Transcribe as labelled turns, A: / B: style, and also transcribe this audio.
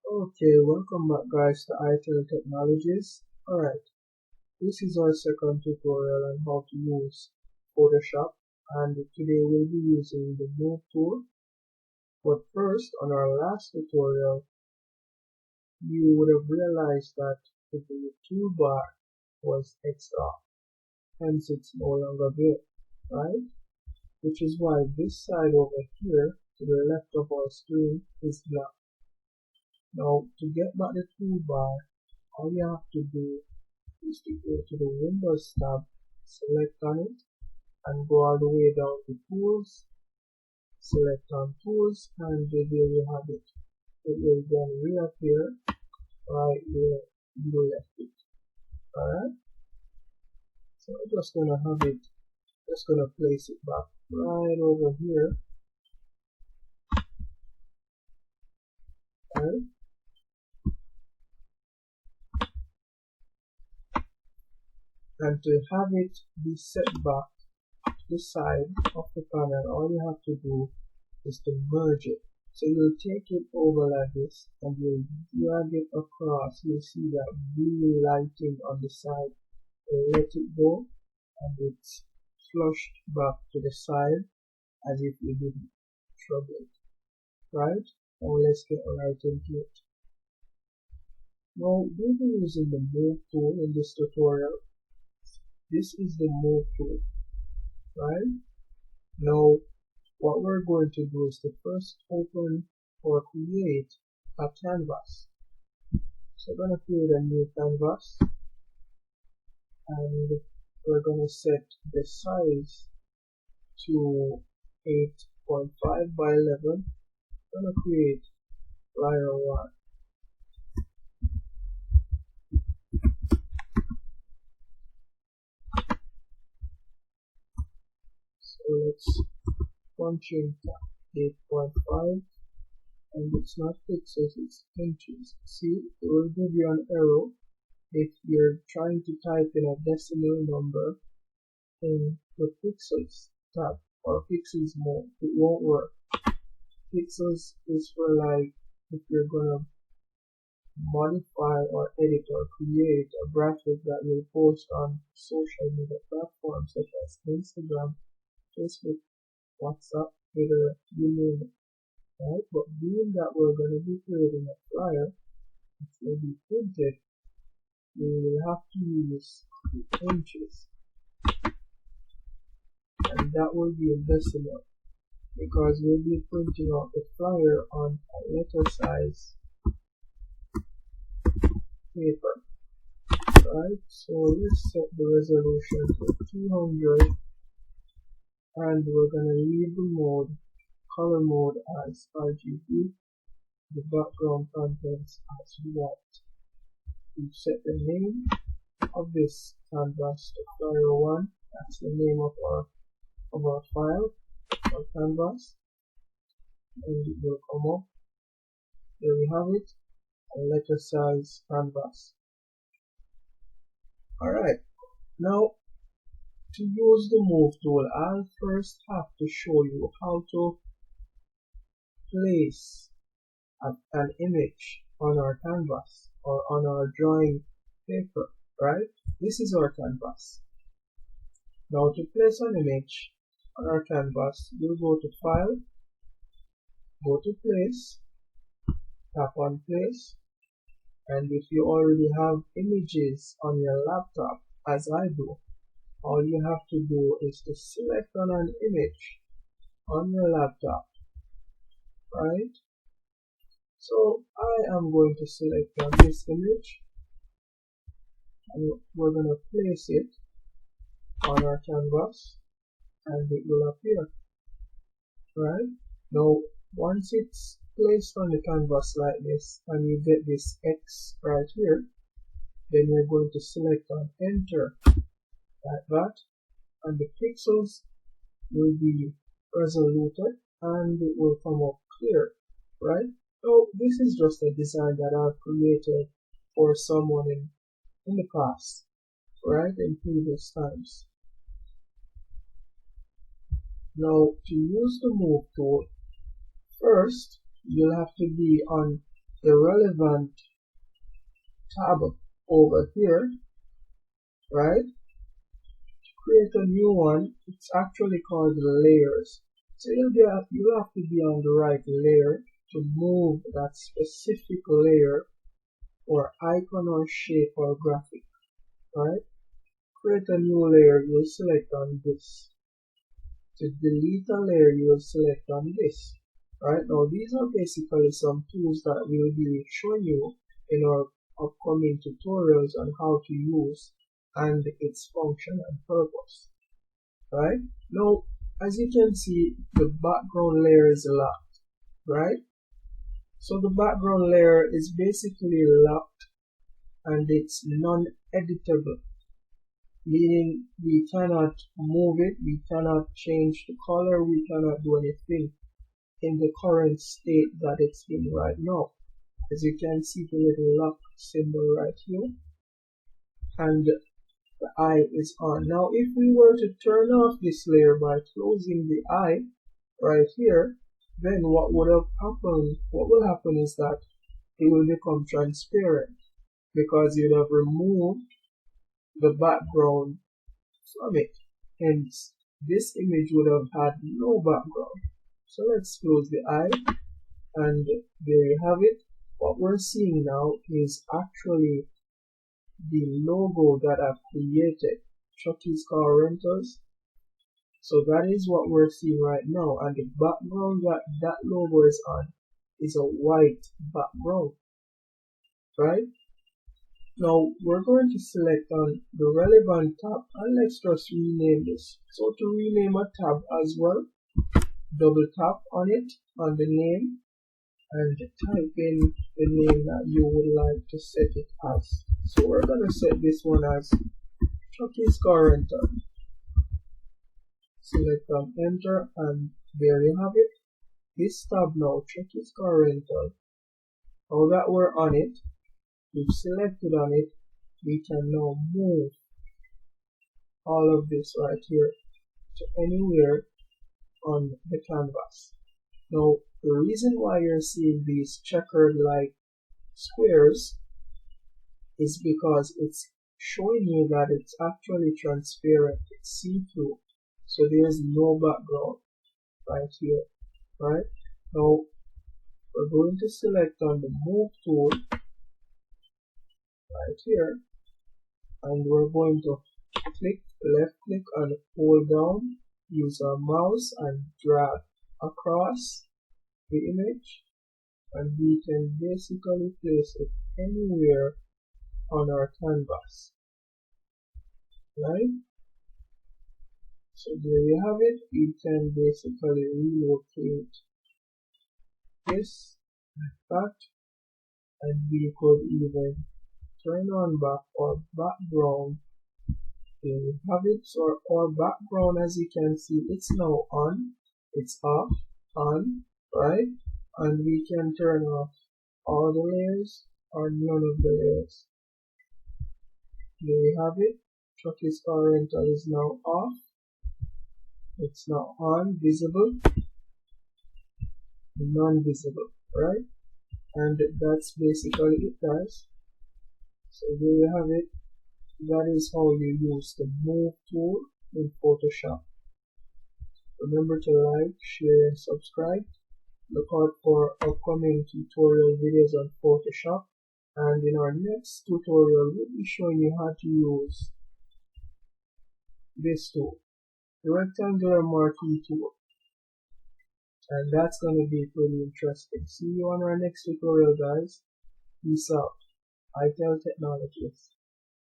A: Okay, welcome back guys to iTel Technologies. Alright, this is our second tutorial on how to use Photoshop, and today we'll be using the Move tool. But first, on our last tutorial, you would have realized that the toolbar was Xed off, hence it's no longer there, right? Which is why this side over here to the left of our screen is black. Now, to get back the toolbar, all you have to do is to go to the Windows tab, select on it, and go all the way down to Tools, select on Tools, and there you have it. It will then reappear right where you left it. Alright? So I'm just gonna have it, just gonna place it back right over here. Alright? And to have it be set back to the side of the panel, all you have to do is to merge it. So you'll take it over like this and you'll drag it across. You'll see that blue lighting on the side. You'll let it go and it's flushed back to the side as if you didn't shrug it. Right? Now let's get right into it. Now we'll be using the Move tool in this tutorial. This is the Move tool. Right? Now what we're going to do is to first open or create a canvas. So I'm going to create a new canvas and we're going to set the size to 8.5 by 11. I'm going to create layer 1. So let's punch in 8.5, and it's not pixels, it's inches. See, it will give you an error if you're trying to type in a decimal number in the pixels tab or pixels mode. It won't work. Pixels is for like if you're gonna modify or edit or create a graphic that you'll post on social media platforms such as Instagram, Facebook, WhatsApp, Twitter, you name it. Right? But being that we're going to be creating a flyer, which will be printed, we will have to use the inches, and that will be in decimal because we'll be printing out the flyer on a letter size paper. Right? So let's set the resolution to 200, and we're going to leave the color mode as RGB, the background contents as white. We set the name of this canvas to flyer 1. That's the name of our file or canvas, and it will come up. There we have it, a letter size canvas. Alright, now to use the Move tool, I'll first have to show you how to place an image on our canvas or on our drawing paper, right? This is our canvas. Now to place an image on our canvas, you'll go to File, go to Place, tap on Place, and if you already have images on your laptop, as I do, all you have to do is to select on an image on your laptop, right? So I am going to select on this image and we're going to place it on our canvas and it will appear, right? Now once it's placed on the canvas like this and you get this X right here, then you're going to select on enter like that, and the pixels will be resoluted and it will come up clear, right? So this is just a design that I've created for someone in the past, right, in previous times. Now to use the Move tool, first you'll have to be on the relevant tab over here, right? Create a new one. It's actually called layers. So you'll have to be on the right layer to move that specific layer or icon or shape or graphic, right? Create a new layer, you'll select on this. To delete a layer, you'll select on this. Right now, these are basically some tools that we'll be showing you in our upcoming tutorials on how to use and its function and purpose. Right now, as you can see, the background layer is locked, right? So the background layer is basically locked and it's non-editable, meaning we cannot move it, we cannot change the color, we cannot do anything in the current state that it's in right now. As you can see, the little lock symbol right here, and the eye is on. Now if we were to turn off this layer by closing the eye right here, then what will happen is that it will become transparent because you'd have removed the background from it. Hence, this image would have had no background. So let's close the eye, and there you have it. What we're seeing now is actually the logo that I've created, Chucky's Car Rentals. So that is what we're seeing right now, and the background that logo is on is a white background, right? Now we're going to select on the relevant tab, and let's just rename this. So to rename a tab as well, double tap on it, on the name, and type in the name that you would like to set it as. So we're going to set this one as Chucky's Car Rental. Select on enter, and there you have it. This tab now, Chucky's Car Rental. Now that we're on it, we've selected on it, we can now move all of this right here to anywhere on the canvas. Now the reason why you're seeing these checkered like squares is because it's showing you that it's actually transparent, it's see-through, so there's no background right here. Right now we're going to select on the move tool right here, and we're going to left click and hold down, use our mouse and drag across the image, and we can basically place it anywhere on our canvas, right? So there you have it. We can basically relocate this like that, and we could even turn on back our background. There you have it. So our background, as you can see, it's now on, it's off, on, right? And we can turn off all the layers or none of the layers. There you have it. Chucky's Car Rental is now off. It's now on, visible, non-visible, right? And that's basically it, guys. So there you have it. That is how you use the move tool in Photoshop. Remember to like, share, and subscribe. Look out for upcoming tutorial videos on Photoshop, and in our next tutorial we'll be showing you how to use this tool, the rectangular marquee tool, and that's going to be pretty interesting. See you on our next tutorial, guys. Peace out. iTel Technologies.